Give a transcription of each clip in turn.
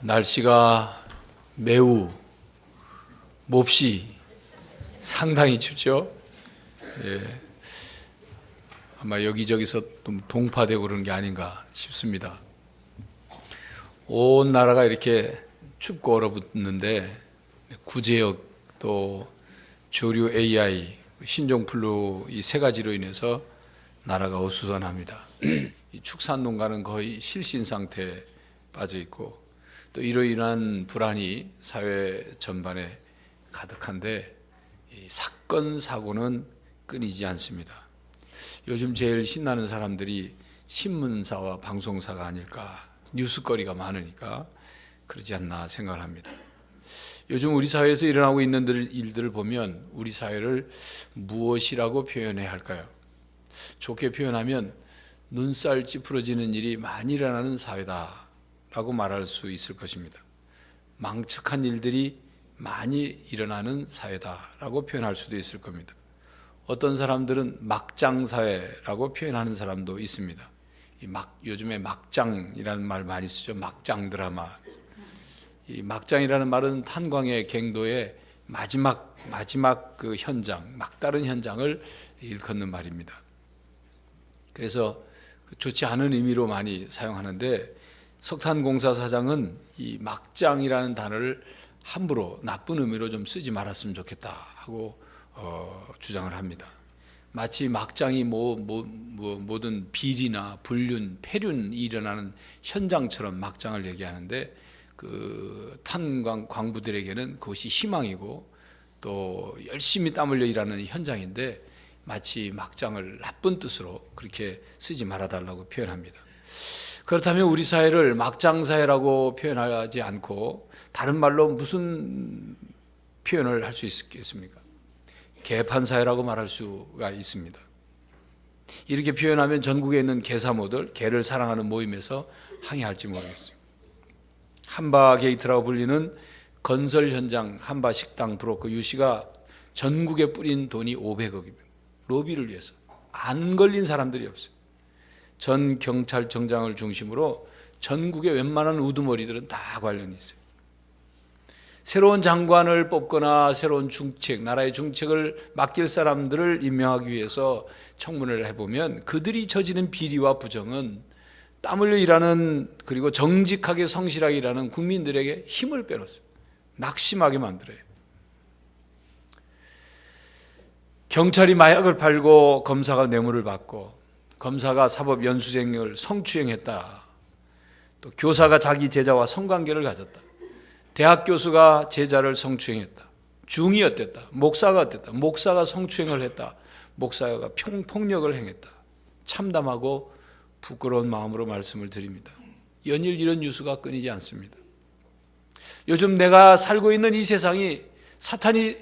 날씨가 매우 몹시 상당히 춥죠. 예, 아마 여기저기서 좀 동파되고 그러는 게 아닌가 싶습니다. 온 나라가 이렇게 춥고 얼어붙는데 구제역 또 조류 AI, 신종플루 이 세 가지로 인해서 나라가 어수선합니다. 이 축산농가는 거의 실신 상태에 빠져 있고 또 이로 인한 불안이 사회 전반에 가득한데 이 사건 사고는 끊이지 않습니다. 요즘 제일 신나는 사람들이 신문사와 방송사가 아닐까, 뉴스거리가 많으니까 그러지 않나 생각을 합니다. 요즘 우리 사회에서 일어나고 있는 일들을 보면 우리 사회를 무엇이라고 표현해야 할까요? 좋게 표현하면 눈살 찌푸러지는 일이 많이 일어나는 사회다라고 말할 수 있을 것입니다. 망측한 일들이 많이 일어나는 사회다라고 표현할 수도 있을 겁니다. 어떤 사람들은 막장사회라고 표현하는 사람도 있습니다. 요즘에 막장이라는 말 많이 쓰죠. 막장 드라마. 이 막장이라는 말은 탄광의 갱도의 마지막 그 현장, 막다른 현장을 일컫는 말입니다. 그래서 좋지 않은 의미로 많이 사용하는데 석탄공사 사장은 이 막장이라는 단어를 함부로 나쁜 의미로 좀 쓰지 말았으면 좋겠다 하고 주장을 합니다. 마치 막장이 모든 비리나 불륜, 폐륜이 일어나는 현장처럼 막장을 얘기하는데 그 탄광 광부들에게는 그것이 희망이고 또 열심히 땀 흘려 일하는 현장인데 마치 막장을 나쁜 뜻으로 그렇게 쓰지 말아달라고 표현합니다. 그렇다면 우리 사회를 막장사회라고 표현하지 않고 다른 말로 무슨 표현을 할 수 있겠습니까? 개판사회라고 말할 수가 있습니다. 이렇게 표현하면 전국에 있는 개사모들, 개를 사랑하는 모임에서 항의할지 모르겠어요. 한바게이트라고 불리는 건설 현장 한바식당 브로커 유 씨가 전국에 뿌린 돈이 500억입니다. 로비를 위해서. 안 걸린 사람들이 없어요. 전 경찰청장을 중심으로 전국의 웬만한 우두머리들은 다 관련이 있어요. 새로운 장관을 뽑거나 새로운 중책, 나라의 중책을 맡길 사람들을 임명하기 위해서 청문회를 해보면 그들이 저지른 비리와 부정은 땀 흘려 일하는 그리고 정직하게 성실하게 일하는 국민들에게 힘을 빼놓습니다. 낙심하게 만들어요. 경찰이 마약을 팔고 검사가 뇌물을 받고 검사가 사법 연수생을 성추행했다. 또 교사가 자기 제자와 성관계를 가졌다. 대학 교수가 제자를 성추행했다. 중이 어땠다. 목사가 어땠다. 목사가 성추행을 했다. 목사가 폭력을 행했다. 참담하고 부끄러운 마음으로 말씀을 드립니다. 연일 이런 뉴스가 끊이지 않습니다. 요즘 내가 살고 있는 이 세상이 사탄이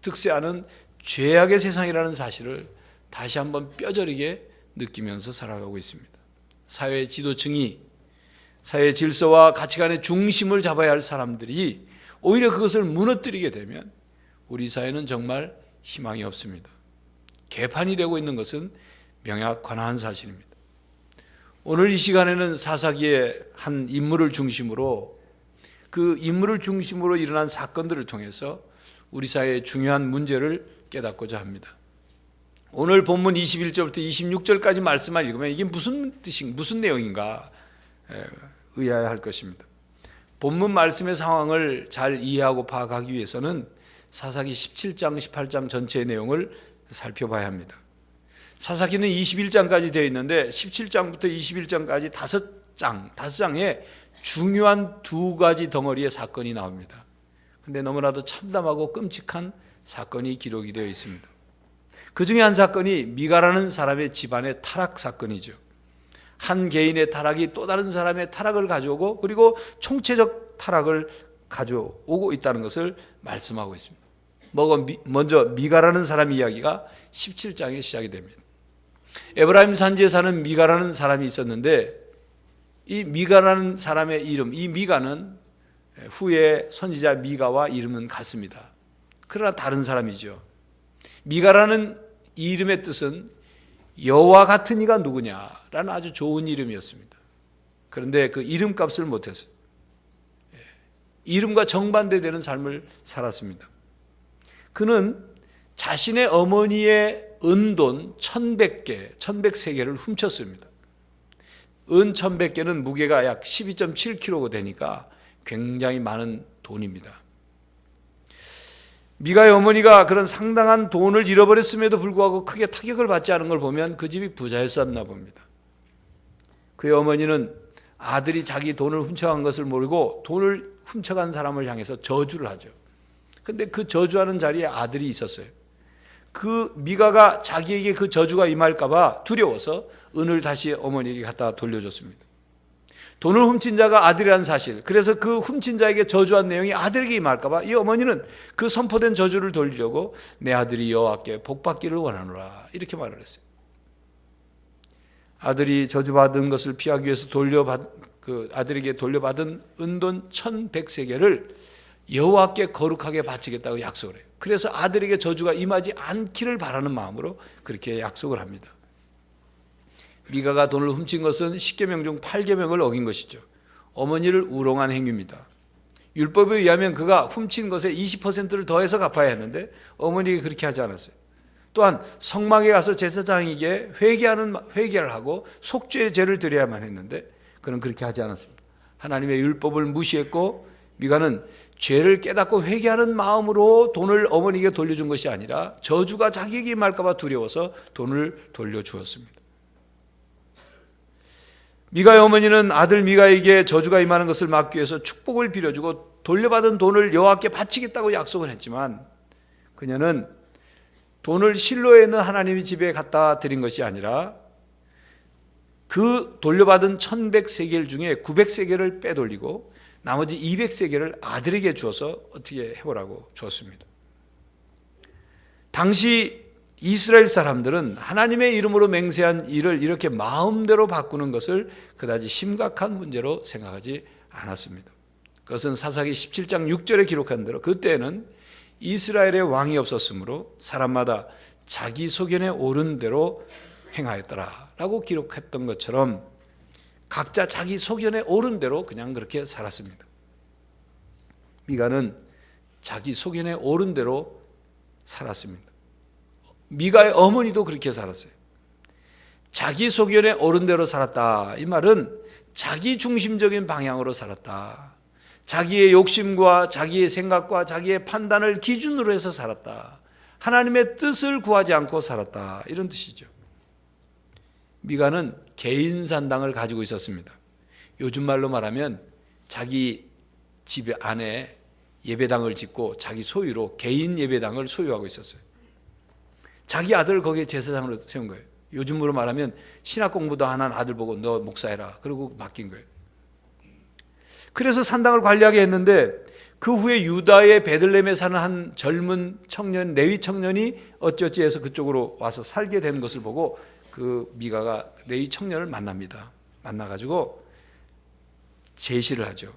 득세하는 죄악의 세상이라는 사실을 다시 한번 뼈저리게 느끼면서 살아가고 있습니다. 사회 지도층이 사회 질서와 가치관의 중심을 잡아야 할 사람들이 오히려 그것을 무너뜨리게 되면 우리 사회는 정말 희망이 없습니다. 개판이 되고 있는 것은 명확한 사실입니다. 오늘 이 시간에는 사사기의 한 인물을 중심으로 그 인물을 중심으로 일어난 사건들을 통해서 우리 사회의 중요한 문제를 깨닫고자 합니다. 오늘 본문 21절부터 26절까지 말씀을 읽으면 이게 무슨 뜻인가, 무슨 내용인가 의아해 할 것입니다. 본문 말씀의 상황을 잘 이해하고 파악하기 위해서는 사사기 17장, 18장 전체의 내용을 살펴봐야 합니다. 사사기는 21장까지 되어 있는데 17장부터 21장까지 5장에 중요한 두 가지 덩어리의 사건이 나옵니다. 그런데 너무나도 참담하고 끔찍한 사건이 기록이 되어 있습니다. 그 중에 한 사건이 미가라는 사람의 집안의 타락 사건이죠. 한 개인의 타락이 또 다른 사람의 타락을 가져오고 그리고 총체적 타락을 가져오고 있다는 것을 말씀하고 있습니다. 먼저 미가라는 사람 이야기가 17장에 시작이 됩니다. 에브라임 산지에 사는 미가라는 사람이 있었는데 이 미가라는 사람의 이름, 이 미가는 후에 선지자 미가와 이름은 같습니다. 그러나 다른 사람이죠. 미가라는 이 이름의 뜻은 여호와 같은 이가 누구냐라는 아주 좋은 이름이었습니다. 그런데 그 이름값을 못했어요. 이름과 정반대되는 삶을 살았습니다. 그는 자신의 어머니의 은돈 1100개, 1103개를 훔쳤습니다. 은 1100개는 무게가 약 12.7kg가 되니까 굉장히 많은 돈입니다. 미가의 어머니가 그런 상당한 돈을 잃어버렸음에도 불구하고 크게 타격을 받지 않은 걸 보면 그 집이 부자였었나 봅니다. 그의 어머니는 아들이 자기 돈을 훔쳐간 것을 모르고 돈을 훔쳐간 사람을 향해서 저주를 하죠. 그런데 그 저주하는 자리에 아들이 있었어요. 그 미가가 자기에게 그 저주가 임할까 봐 두려워서 은을 다시 어머니에게 갖다 돌려줬습니다. 돈을 훔친 자가 아들이라는 사실, 그래서 그 훔친 자에게 저주한 내용이 아들에게 임할까 봐 이 어머니는 그 선포된 저주를 돌리려고 내 아들이 여호와께 복받기를 원하노라 이렇게 말을 했어요. 아들이 저주받은 것을 피하기 위해서 아들에게 돌려받은 은돈 1100세겔을 여호와께 거룩하게 바치겠다고 약속을 해요. 그래서 아들에게 저주가 임하지 않기를 바라는 마음으로 그렇게 약속을 합니다. 미가가 돈을 훔친 것은 10계명 중 8계명을 어긴 것이죠. 어머니를 우롱한 행위입니다. 율법에 의하면 그가 훔친 것의 20%를 더해서 갚아야 했는데 어머니가 그렇게 하지 않았어요. 또한 성막에 가서 제사장에게 회개를 하고 속죄의 죄를 드려야만 했는데 그는 그렇게 하지 않았습니다. 하나님의 율법을 무시했고 미가는 죄를 깨닫고 회개하는 마음으로 돈을 어머니에게 돌려준 것이 아니라 저주가 자기에게 임할까 봐 두려워서 돈을 돌려주었습니다. 미가의 어머니는 아들 미가에게 저주가 임하는 것을 막기 위해서 축복을 빌어주고 돌려받은 돈을 여호와께 바치겠다고 약속을 했지만 그녀는 돈을 실로에 있는 하나님의 집에 갖다 드린 것이 아니라 그 돌려받은 1100세겔 중에 900세겔을 빼돌리고 나머지 200세겔을 아들에게 주어서 어떻게 해보라고 주었습니다. 당시 이스라엘 사람들은 하나님의 이름으로 맹세한 일을 이렇게 마음대로 바꾸는 것을 그다지 심각한 문제로 생각하지 않았습니다. 그것은 사사기 17장 6절에 기록한 대로 그때는 이스라엘의 왕이 없었으므로 사람마다 자기 소견에 오른 대로 행하였더라라고 기록했던 것처럼 각자 자기 소견에 오른 대로 그냥 그렇게 살았습니다. 미가는 자기 소견에 오른 대로 살았습니다. 미가의 어머니도 그렇게 살았어요. 자기 소견에 오른 대로 살았다. 이 말은 자기 중심적인 방향으로 살았다. 자기의 욕심과 자기의 생각과 자기의 판단을 기준으로 해서 살았다. 하나님의 뜻을 구하지 않고 살았다. 이런 뜻이죠. 미가는 개인 산당을 가지고 있었습니다. 요즘 말로 말하면 자기 집 안에 예배당을 짓고 자기 소유로 개인 예배당을 소유하고 있었어요. 자기 아들을 거기에 제사장으로 세운 거예요. 요즘으로 말하면 신학 공부도 안 한 아들 보고 너 목사해라. 그러고 맡긴 거예요. 그래서 산당을 관리하게 했는데 그 후에 유다의 베들레헴에 사는 한 젊은 청년, 레위 청년이 어찌어찌 해서 그쪽으로 와서 살게 된 것을 보고 그 미가가 레위 청년을 만납니다. 만나가지고 제시를 하죠.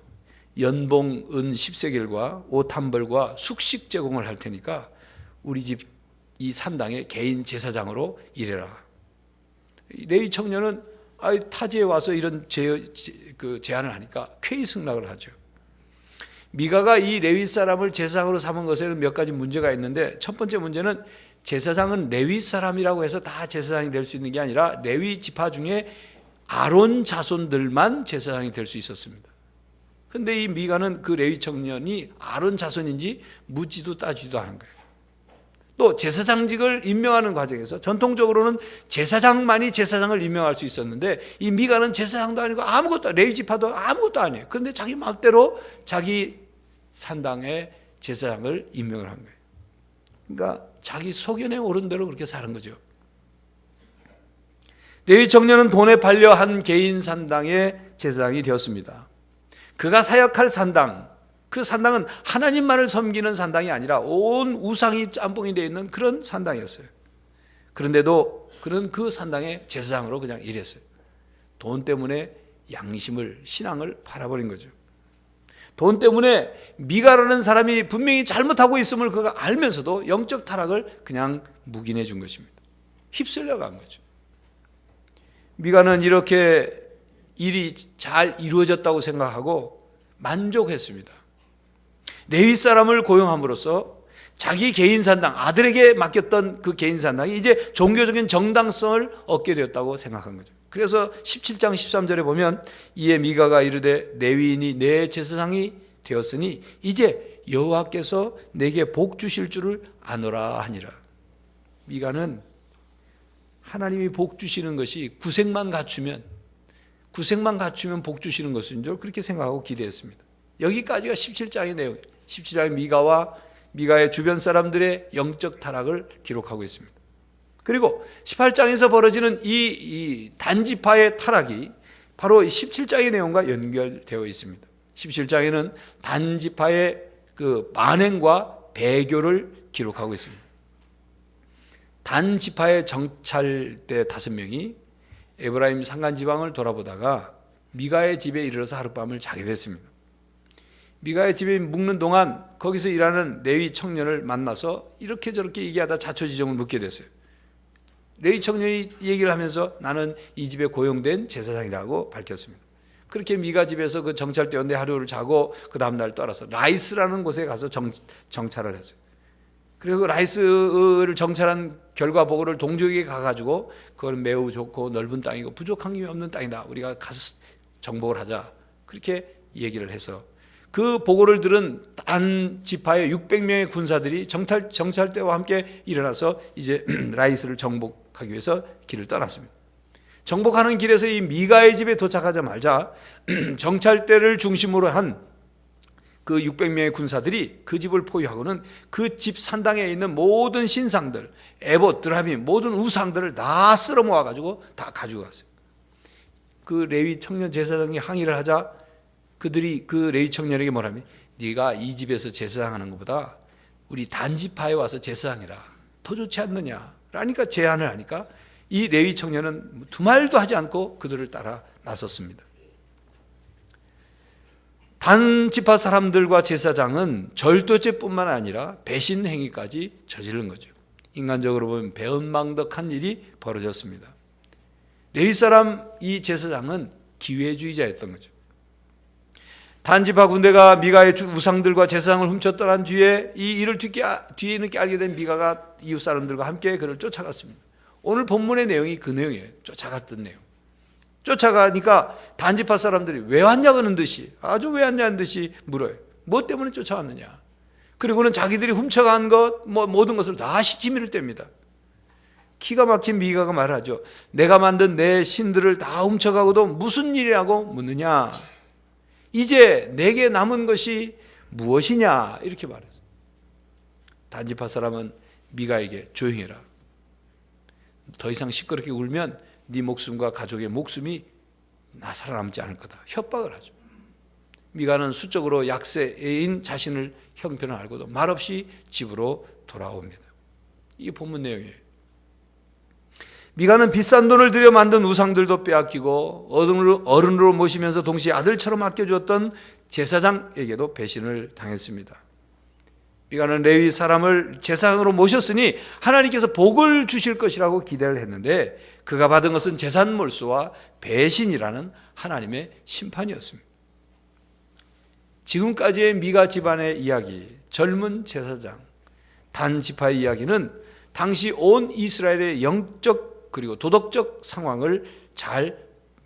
연봉 은 10세겔과 옷 한 벌과 숙식 제공을 할 테니까 우리 집 이 산당의 개인 제사장으로 일해라. 레위 청년은 타지에 와서 이런 제안을 하니까 쾌히 승낙을 하죠. 미가가 이 레위 사람을 제사장으로 삼은 것에는 몇 가지 문제가 있는데 첫 번째 문제는 제사장은 레위 사람이라고 해서 다 제사장이 될 수 있는 게 아니라 레위 지파 중에 아론 자손들만 제사장이 될 수 있었습니다. 그런데 이 미가는 그 레위 청년이 아론 자손인지 묻지도 따지도 않은 거예요. 또 제사장직을 임명하는 과정에서 전통적으로는 제사장만이 제사장을 임명할 수 있었는데 이 미가는 제사장도 아니고 아무것도 레위 지파도 아무것도 아니에요. 그런데 자기 마음대로 자기 산당에 제사장을 임명을 한 거예요. 그러니까 자기 소견에 오른 대로 그렇게 사는 거죠. 레위 청년은 돈에 팔려 한 개인 산당의 제사장이 되었습니다. 그가 사역할 산당, 그 산당은 하나님만을 섬기는 산당이 아니라 온 우상이 짬뽕이 되어 있는 그런 산당이었어요. 그런데도 그는 그 산당의 제사장으로 그냥 일했어요. 돈 때문에 양심을, 신앙을 팔아버린 거죠. 돈 때문에 미가라는 사람이 분명히 잘못하고 있음을 그가 알면서도 영적 타락을 그냥 묵인해 준 것입니다. 휩쓸려 간 거죠. 미가는 이렇게 일이 잘 이루어졌다고 생각하고 만족했습니다. 레위 사람을 고용함으로써 자기 개인 산당, 아들에게 맡겼던 그 개인 산당이 이제 종교적인 정당성을 얻게 되었다고 생각한 거죠. 그래서 17장 13절에 보면 이에 미가가 이르되 레위인이 내 제사장이 되었으니 이제 여호와께서 내게 복 주실 줄을 아노라 하니라. 미가는 하나님이 복 주시는 것이 구색만 갖추면 복 주시는 것인 줄 그렇게 생각하고 기대했습니다. 여기까지가 17장의 내용이에요. 17장의 미가의 주변 사람들의 영적 타락을 기록하고 있습니다. 그리고 18장에서 벌어지는 이 단지파의 타락이 바로 17장의 내용과 연결되어 있습니다. 17장에는 단지파의 그 만행과 배교를 기록하고 있습니다. 단지파의 정찰대 5명이 에브라임 산간지방을 돌아보다가 미가의 집에 이르러서 하룻밤을 자게 됐습니다. 미가의 집에 묵는 동안 거기서 일하는 레위 청년을 만나서 이렇게 저렇게 얘기하다 자초지종을 묻게 됐어요. 레위 청년이 얘기를 하면서 나는 이 집에 고용된 제사장이라고 밝혔습니다. 그렇게 미가 집에서 그 정찰대원데 하루를 자고 그 다음날 떠나서 라이스라는 곳에 가서 정찰을 했어요. 그리고 그 라이스를 정찰한 결과 보고를 동족에게 가가지고 그건 매우 좋고 넓은 땅이고 부족한 게 없는 땅이다. 우리가 가서 정복을 하자. 그렇게 얘기를 해서 그 보고를 들은 단 지파의 600명의 군사들이 정찰대와 함께 일어나서 이제 라이스를 정복하기 위해서 길을 떠났습니다. 정복하는 길에서 이 미가의 집에 도착하자마자 정찰대를 중심으로 한 그 600명의 군사들이 그 집을 포위하고는 그 집 산당에 있는 모든 신상들, 에봇, 드라밈, 모든 우상들을 다 쓸어 모아가지고 다 가지고 갔어요. 그 레위 청년 제사장이 항의를 하자 그들이 그 레위 청년에게 뭐라면 네가 이 집에서 제사장하는 것보다 우리 단지파에 와서 제사장이라 더 좋지 않느냐 라니까 제안을 하니까 이 레위 청년은 두말도 하지 않고 그들을 따라 나섰습니다. 단지파 사람들과 제사장은 절도죄뿐만 아니라 배신 행위까지 저지른 거죠. 인간적으로 보면 배은망덕한 일이 벌어졌습니다. 레위 사람 이 제사장은 기회주의자였던 거죠. 단지파 군대가 미가의 우상들과 제사장을 훔쳐 떠난 뒤에 이 일을 뒤에 늦게 알게 된 미가가 이웃 사람들과 함께 그를 쫓아갔습니다. 오늘 본문의 내용이 그 내용이에요. 쫓아갔던 내용. 쫓아가니까 단지파 사람들이 왜 왔냐는 듯이 아주 왜 왔냐는 듯이 물어요. 뭐 때문에 쫓아왔느냐. 그리고는 자기들이 훔쳐간 것 모든 것을 다 시치미를 뗍니다. 기가 막힌 미가가 말하죠. 내가 만든 내 신들을 다 훔쳐가고도 무슨 일이라고 묻느냐. 이제 내게 남은 것이 무엇이냐 이렇게 말했어요. 단지파 사람은 미가에게 조용히 해라. 더 이상 시끄럽게 울면 네 목숨과 가족의 목숨이 나 살아남지 않을 거다. 협박을 하죠. 미가는 수적으로 약세인 자신을 형편을 알고도 말없이 집으로 돌아옵니다. 이게 본문 내용이에요. 미가는 비싼 돈을 들여 만든 우상들도 빼앗기고 어른으로 모시면서 동시에 아들처럼 아껴주었던 제사장에게도 배신을 당했습니다. 미가는 레위 사람을 제사장으로 모셨으니 하나님께서 복을 주실 것이라고 기대를 했는데 그가 받은 것은 재산 몰수와 배신이라는 하나님의 심판이었습니다. 지금까지의 미가 집안의 이야기, 젊은 제사장, 단 지파의 이야기는 당시 온 이스라엘의 영적 그리고 도덕적 상황을 잘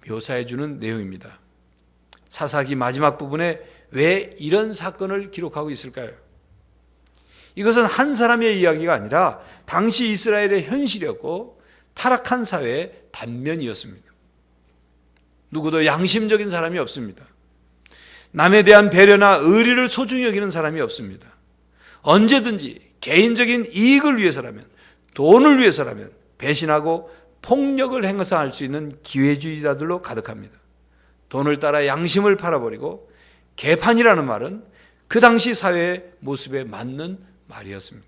묘사해 주는 내용입니다. 사사기 마지막 부분에 왜 이런 사건을 기록하고 있을까요? 이것은 한 사람의 이야기가 아니라 당시 이스라엘의 현실이었고 타락한 사회의 단면이었습니다. 누구도 양심적인 사람이 없습니다. 남에 대한 배려나 의리를 소중히 여기는 사람이 없습니다. 언제든지 개인적인 이익을 위해서라면, 돈을 위해서라면 배신하고 폭력을 행사할 수 있는 기회주의자들로 가득합니다. 돈을 따라 양심을 팔아버리고 개판이라는 말은 그 당시 사회의 모습에 맞는 말이었습니다.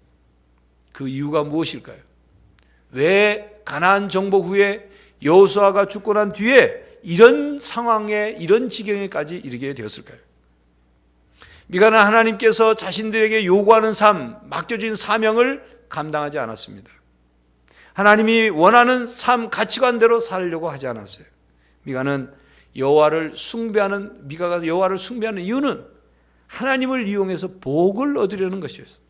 그 이유가 무엇일까요? 왜 가나안 정복 후에 여호수아가 죽고 난 뒤에 이런 상황에 이런 지경에까지 이르게 되었을까요? 미가는 하나님께서 자신들에게 요구하는 삶, 맡겨진 사명을 감당하지 않았습니다. 하나님이 원하는 삶 가치관대로 살려고 하지 않았어요. 미가가 여호와를 숭배하는 이유는 하나님을 이용해서 복을 얻으려는 것이었어요.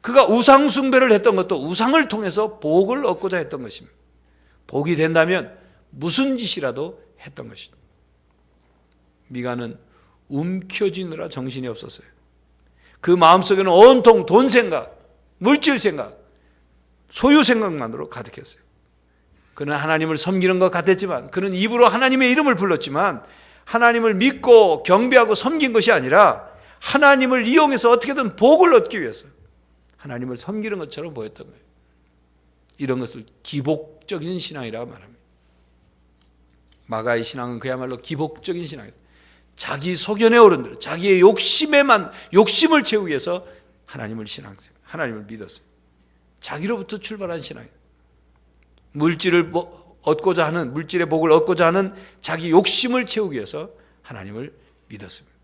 그가 우상 숭배를 했던 것도 우상을 통해서 복을 얻고자 했던 것입니다. 복이 된다면 무슨 짓이라도 했던 것이죠. 미가는 움켜쥐느라 정신이 없었어요. 그 마음속에는 온통 돈 생각, 물질 생각, 소유 생각만으로 가득했어요. 그는 하나님을 섬기는 것 같았지만, 그는 입으로 하나님의 이름을 불렀지만 하나님을 믿고 경배하고 섬긴 것이 아니라 하나님을 이용해서 어떻게든 복을 얻기 위해서 하나님을 섬기는 것처럼 보였던 거예요. 이런 것을 기복적인 신앙이라고 말합니다. 마가의 신앙은 그야말로 기복적인 신앙이에요. 자기 소견에 오른 대로 자기의 욕심을 채우기 위해서 하나님을 믿었어요. 자기로부터 출발한 신앙이에요. 물질의 복을 얻고자 하는 자기 욕심을 채우기 위해서 하나님을 믿었습니다.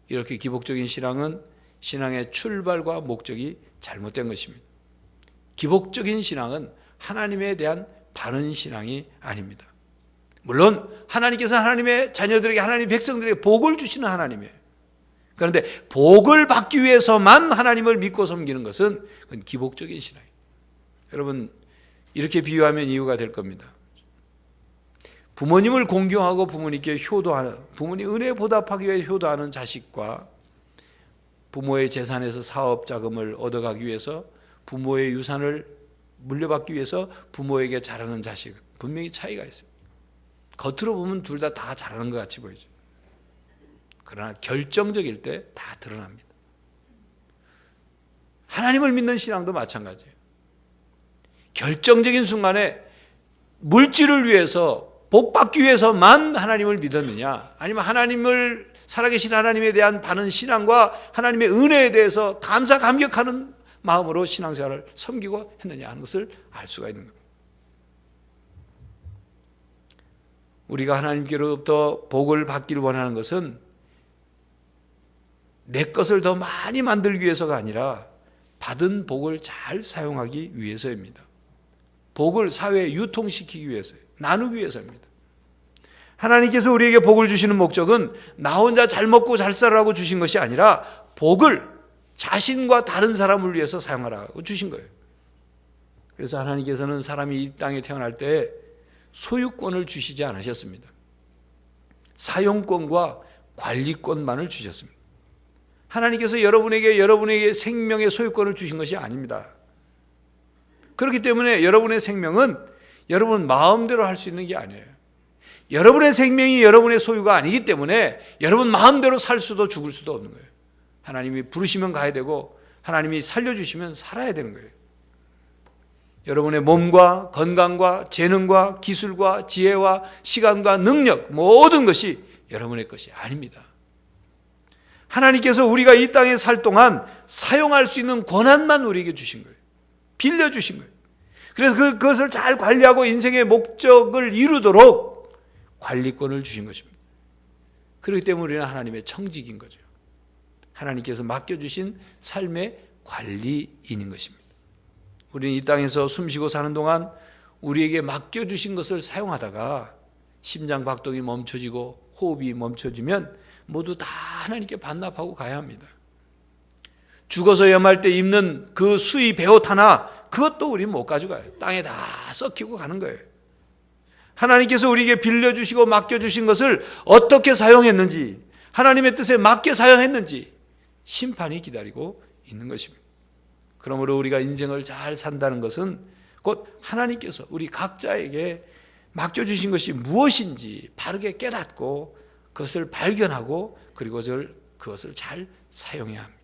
이렇게 기복적인 신앙은 신앙의 출발과 목적이 잘못된 것입니다. 기복적인 신앙은 하나님에 대한 바른 신앙이 아닙니다. 물론 하나님께서 하나님의 자녀들에게, 하나님의 백성들에게 복을 주시는 하나님이에요. 그런데 복을 받기 위해서만 하나님을 믿고 섬기는 것은 그건 기복적인 신앙이에요. 여러분, 이렇게 비유하면 이유가 될 겁니다. 부모님을 공경하고 부모님께 효도하는, 부모님 은혜 보답하기 위해 효도하는 자식과 부모의 재산에서 사업 자금을 얻어가기 위해서, 부모의 유산을 물려받기 위해서 부모에게 잘하는 자식, 분명히 차이가 있어요. 겉으로 보면 둘 다 잘하는 것 같이 보이죠. 그러나 결정적일 때 다 드러납니다. 하나님을 믿는 신앙도 마찬가지예요. 결정적인 순간에 물질을 위해서, 복 받기 위해서만 하나님을 믿었느냐, 아니면 살아계신 하나님에 대한 바른 신앙과 하나님의 은혜에 대해서 감사감격하는 마음으로 신앙생활을 섬기고 했느냐 하는 것을 알 수가 있는 겁니다. 우리가 하나님께로부터 복을 받기를 원하는 것은 내 것을 더 많이 만들기 위해서가 아니라 받은 복을 잘 사용하기 위해서입니다. 복을 사회에 유통시키기 위해서예요. 나누기 위해서입니다. 하나님께서 우리에게 복을 주시는 목적은 나 혼자 잘 먹고 잘 살라고 주신 것이 아니라 복을 자신과 다른 사람을 위해서 사용하라고 주신 거예요. 그래서 하나님께서는 사람이 이 땅에 태어날 때 소유권을 주시지 않으셨습니다. 사용권과 관리권만을 주셨습니다. 하나님께서 여러분에게 생명의 소유권을 주신 것이 아닙니다. 그렇기 때문에 여러분의 생명은 여러분 마음대로 할 수 있는 게 아니에요. 여러분의 생명이 여러분의 소유가 아니기 때문에 여러분 마음대로 살 수도 죽을 수도 없는 거예요. 하나님이 부르시면 가야 되고 하나님이 살려주시면 살아야 되는 거예요. 여러분의 몸과 건강과 재능과 기술과 지혜와 시간과 능력, 모든 것이 여러분의 것이 아닙니다. 하나님께서 우리가 이 땅에 살 동안 사용할 수 있는 권한만 우리에게 주신 거예요. 빌려주신 거예요. 그래서 그것을 잘 관리하고 인생의 목적을 이루도록 관리권을 주신 것입니다. 그렇기 때문에 우리는 하나님의 청직인 거죠. 하나님께서 맡겨주신 삶의 관리인인 것입니다. 우리는 이 땅에서 숨쉬고 사는 동안 우리에게 맡겨주신 것을 사용하다가 심장 박동이 멈춰지고 호흡이 멈춰지면 모두 다 하나님께 반납하고 가야 합니다. 죽어서 염할 때 입는 그 수의 베옷 하나, 그것도 우리는 못 가져가요. 땅에 다 썩히고 가는 거예요. 하나님께서 우리에게 빌려주시고 맡겨주신 것을 어떻게 사용했는지, 하나님의 뜻에 맞게 사용했는지 심판이 기다리고 있는 것입니다. 그러므로 우리가 인생을 잘 산다는 것은 곧 하나님께서 우리 각자에게 맡겨주신 것이 무엇인지 바르게 깨닫고 그것을 발견하고 그리고 그것을 잘 사용해야 합니다.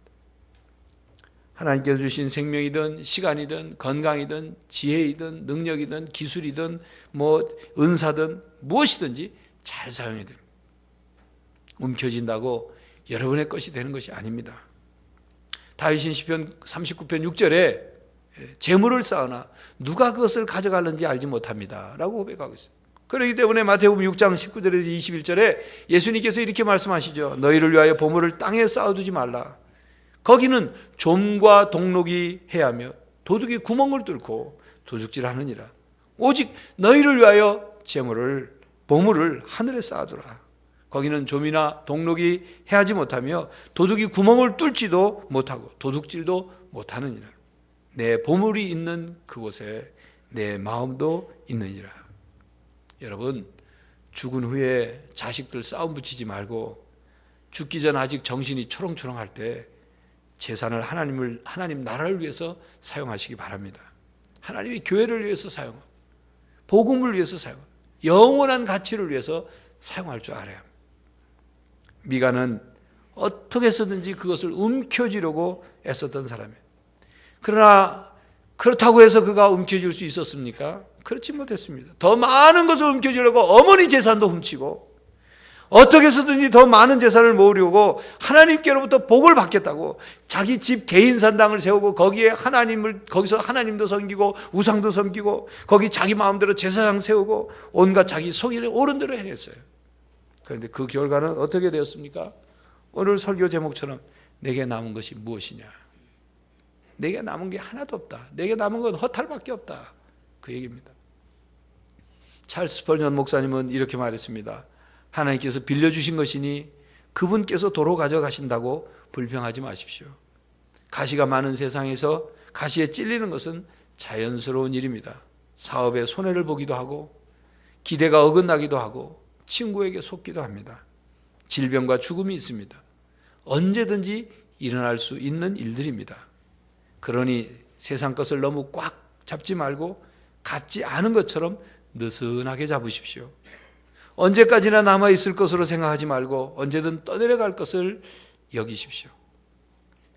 하나님께서 주신 생명이든 시간이든 건강이든 지혜이든 능력이든 기술이든 은사든 무엇이든지 잘 사용해야 됩니다. 움켜진다고 여러분의 것이 되는 것이 아닙니다. 다윗은 시편 39편 6절에 재물을 쌓으나 누가 그것을 가져갈는지 알지 못합니다 라고 고백하고 있어요. 그렇기 때문에 마태복음 6장 19절에서 21절에 예수님께서 이렇게 말씀하시죠. 너희를 위하여 보물을 땅에 쌓아두지 말라. 거기는 좀과 동록이 해하며 도둑이 구멍을 뚫고 도둑질하느니라. 오직 너희를 위하여 보물을 하늘에 쌓아두라. 거기는 좀이나 동록이 해하지 못하며 도둑이 구멍을 뚫지도 못하고 도둑질도 못하느니라. 내 보물이 있는 그곳에 내 마음도 있느니라. 여러분, 죽은 후에 자식들 싸움 붙이지 말고 죽기 전 아직 정신이 초롱초롱할 때 재산을 하나님 나라를 위해서 사용하시기 바랍니다. 하나님의 교회를 위해서 사용하고 복음을 위해서 사용하고 영원한 가치를 위해서 사용할 줄 알아야 합니다. 미가는 어떻게 해서든지 그것을 움켜쥐려고 애썼던 사람이에요. 그러나 그렇다고 해서 그가 움켜쥘 수 있었습니까? 그렇지 못했습니다. 더 많은 것을 움켜쥐려고 어머니 재산도 훔치고 어떻게 해서든지 더 많은 재산을 모으려고 하나님께로부터 복을 받겠다고 자기 집 개인 산당을 세우고 거기에 거기서 하나님도 섬기고 우상도 섬기고 거기 자기 마음대로 제사장 세우고 온갖 자기 속이를 옳은 대로 행했어요. 그런데 그 결과는 어떻게 되었습니까? 오늘 설교 제목처럼 내게 남은 것이 무엇이냐? 내게 남은 게 하나도 없다. 내게 남은 건 허탈밖에 없다. 그 얘기입니다. 찰스 스펄전 목사님은 이렇게 말했습니다. 하나님께서 빌려주신 것이니 그분께서 도로 가져가신다고 불평하지 마십시오. 가시가 많은 세상에서 가시에 찔리는 것은 자연스러운 일입니다. 사업에 손해를 보기도 하고 기대가 어긋나기도 하고 친구에게 속기도 합니다. 질병과 죽음이 있습니다. 언제든지 일어날 수 있는 일들입니다. 그러니 세상 것을 너무 꽉 잡지 말고 갖지 않은 것처럼 느슨하게 잡으십시오. 언제까지나 남아있을 것으로 생각하지 말고 언제든 떠내려갈 것을 여기십시오.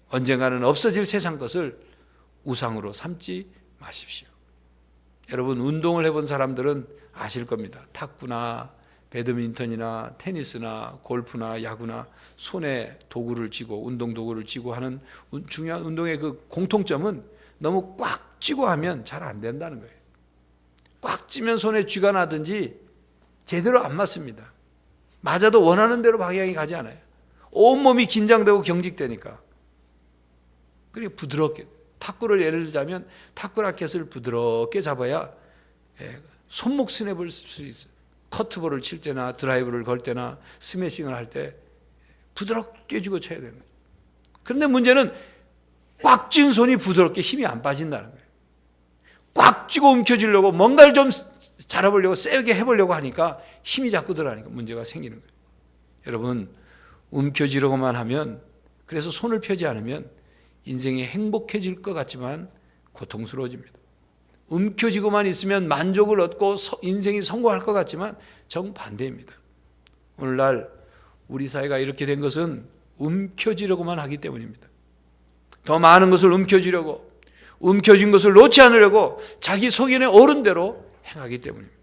언젠가는 없어질 세상 것을 우상으로 삼지 마십시오. 여러분, 운동을 해본 사람들은 아실 겁니다. 탁구나 배드민턴이나 테니스나 골프나 야구나 손에 도구를 쥐고 운동 도구를 쥐고 하는 중요한 운동의 그 공통점은 너무 꽉 쥐고 하면 잘 안 된다는 거예요. 꽉 쥐면 손에 쥐가 나든지 제대로 안 맞습니다. 맞아도 원하는 대로 방향이 가지 않아요. 온몸이 긴장되고 경직되니까. 그러니까 부드럽게, 탁구를 예를 들자면 탁구 라켓을 부드럽게 잡아야 손목 스냅을 쓸 수 있어요. 커트볼을 칠 때나 드라이브를 걸 때나 스매싱을 할 때 부드럽게 쥐고 쳐야 되는 거예요. 그런데 문제는 꽉 쥔 손이 부드럽게 힘이 안 빠진다는 거예요. 꽉 쥐고 움켜쥐려고 뭔가를 좀 잘해보려고 세게 해보려고 하니까 힘이 자꾸 들어가니까 문제가 생기는 거예요. 여러분, 움켜쥐려고만 하면, 그래서 손을 펴지 않으면 인생이 행복해질 것 같지만 고통스러워집니다. 움켜쥐고만 있으면 만족을 얻고 인생이 성공할 것 같지만 정반대입니다. 오늘날 우리 사회가 이렇게 된 것은 움켜쥐려고만 하기 때문입니다. 더 많은 것을 움켜쥐려고, 움켜쥔 것을 놓지 않으려고 자기 소견에 옳은 대로 행하기 때문입니다.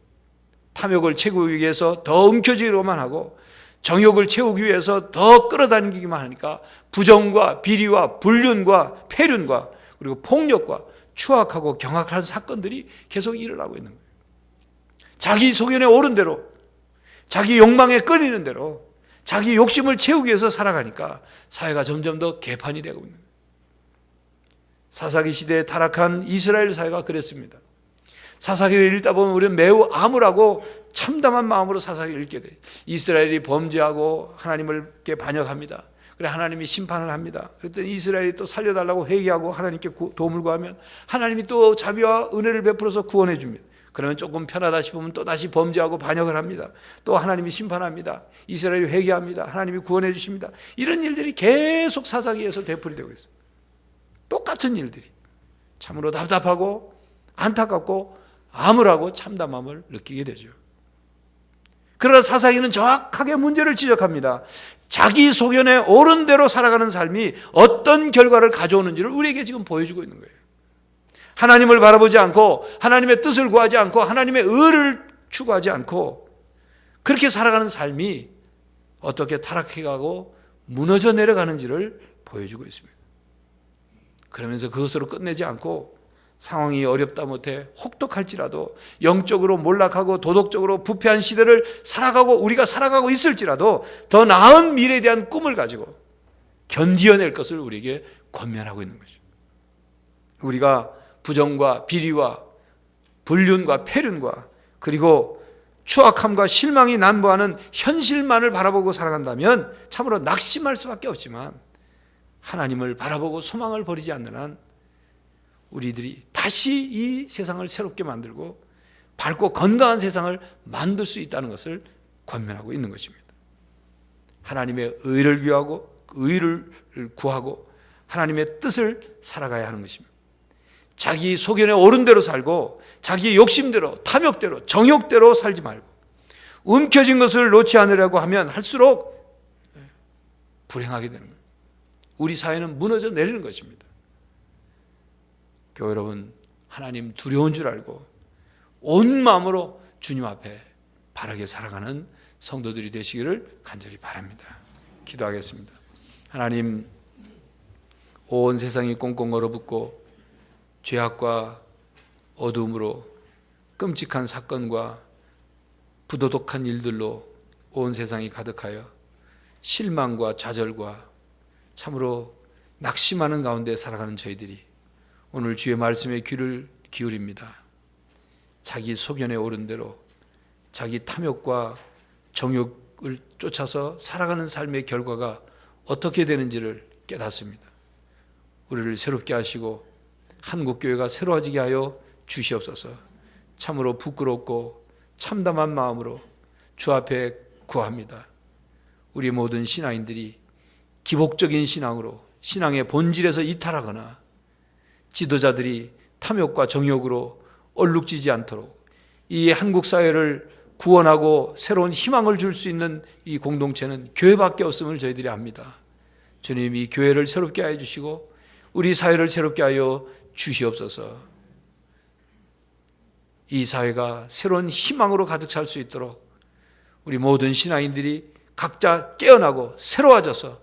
탐욕을 채우기 위해서 더 움켜쥐려고만 하고 정욕을 채우기 위해서 더 끌어다니기만 하니까 부정과 비리와 불륜과 폐륜과 그리고 폭력과 추악하고 경악한 사건들이 계속 일어나고 있는 거예요. 자기 소견에 옳은 대로, 자기 욕망에 끌리는 대로 자기 욕심을 채우기 위해서 살아가니까 사회가 점점 더 개판이 되고 있는 거예요. 사사기 시대에 타락한 이스라엘 사회가 그랬습니다. 사사기를 읽다 보면 우리는 매우 암울하고 참담한 마음으로 사사기를 읽게 돼요. 이스라엘이 범죄하고 하나님께 반역합니다. 그래 하나님이 심판을 합니다. 그랬더니 이스라엘이 또 살려달라고 회개하고 하나님께 도움을 구하면 하나님이 또 자비와 은혜를 베풀어서 구원해 줍니다. 그러면 조금 편하다 싶으면 또 다시 범죄하고 반역을 합니다. 또 하나님이 심판합니다. 이스라엘이 회개합니다. 하나님이 구원해 주십니다. 이런 일들이 계속 사사기에서 되풀이되고 있어요. 똑같은 일들이. 참으로 답답하고 안타깝고 암울하고 참담함을 느끼게 되죠. 그러나 사사기는 정확하게 문제를 지적합니다. 자기 소견에 옳은 대로 살아가는 삶이 어떤 결과를 가져오는지를 우리에게 지금 보여주고 있는 거예요. 하나님을 바라보지 않고 하나님의 뜻을 구하지 않고 하나님의 의를 추구하지 않고 그렇게 살아가는 삶이 어떻게 타락해가고 무너져 내려가는지를 보여주고 있습니다. 그러면서 그것으로 끝내지 않고 상황이 어렵다 못해 혹독할지라도 영적으로 몰락하고 도덕적으로 부패한 시대를 우리가 살아가고 있을지라도 더 나은 미래에 대한 꿈을 가지고 견디어낼 것을 우리에게 권면하고 있는 거죠. 우리가 부정과 비리와 불륜과 폐륜과 그리고 추악함과 실망이 난무하는 현실만을 바라보고 살아간다면 참으로 낙심할 수밖에 없지만, 하나님을 바라보고 소망을 버리지 않는 한 우리들이 다시 이 세상을 새롭게 만들고 밝고 건강한 세상을 만들 수 있다는 것을 권면하고 있는 것입니다. 하나님의 의를 구하고 하나님의 뜻을 살아가야 하는 것입니다. 자기 소견에 옳은 대로 살고 자기 욕심대로, 탐욕대로, 정욕대로 살지 말고 움켜진 것을 놓지 않으려고 하면 할수록 불행하게 되는 거예요. 우리 사회는 무너져 내리는 것입니다. 교회 여러분, 하나님 두려운 줄 알고 온 마음으로 주님 앞에 바르게 살아가는 성도들이 되시기를 간절히 바랍니다. 기도하겠습니다. 하나님, 온 세상이 꽁꽁 얼어붙고 죄악과 어두움으로 끔찍한 사건과 부도덕한 일들로 온 세상이 가득하여 실망과 좌절과 참으로 낙심하는 가운데 살아가는 저희들이 오늘 주의 말씀에 귀를 기울입니다. 자기 소견에 옳은 대로 자기 탐욕과 정욕을 쫓아서 살아가는 삶의 결과가 어떻게 되는지를 깨닫습니다. 우리를 새롭게 하시고 한국교회가 새로워지게 하여 주시옵소서. 참으로 부끄럽고 참담한 마음으로 주 앞에 구합니다. 우리 모든 신앙인들이 기복적인 신앙으로 신앙의 본질에서 이탈하거나 지도자들이 탐욕과 정욕으로 얼룩지지 않도록 이 한국 사회를 구원하고 새로운 희망을 줄 수 있는 이 공동체는 교회밖에 없음을 저희들이 압니다. 주님, 이 교회를 새롭게 하여 주시고 우리 사회를 새롭게 하여 주시옵소서. 이 사회가 새로운 희망으로 가득 찰 수 있도록 우리 모든 신앙인들이 각자 깨어나고 새로워져서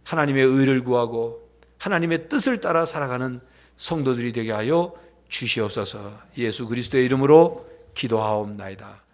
하나님의 의를 구하고 하나님의 뜻을 따라 살아가는 성도들이 되게 하여 주시옵소서. 예수 그리스도의 이름으로 기도하옵나이다.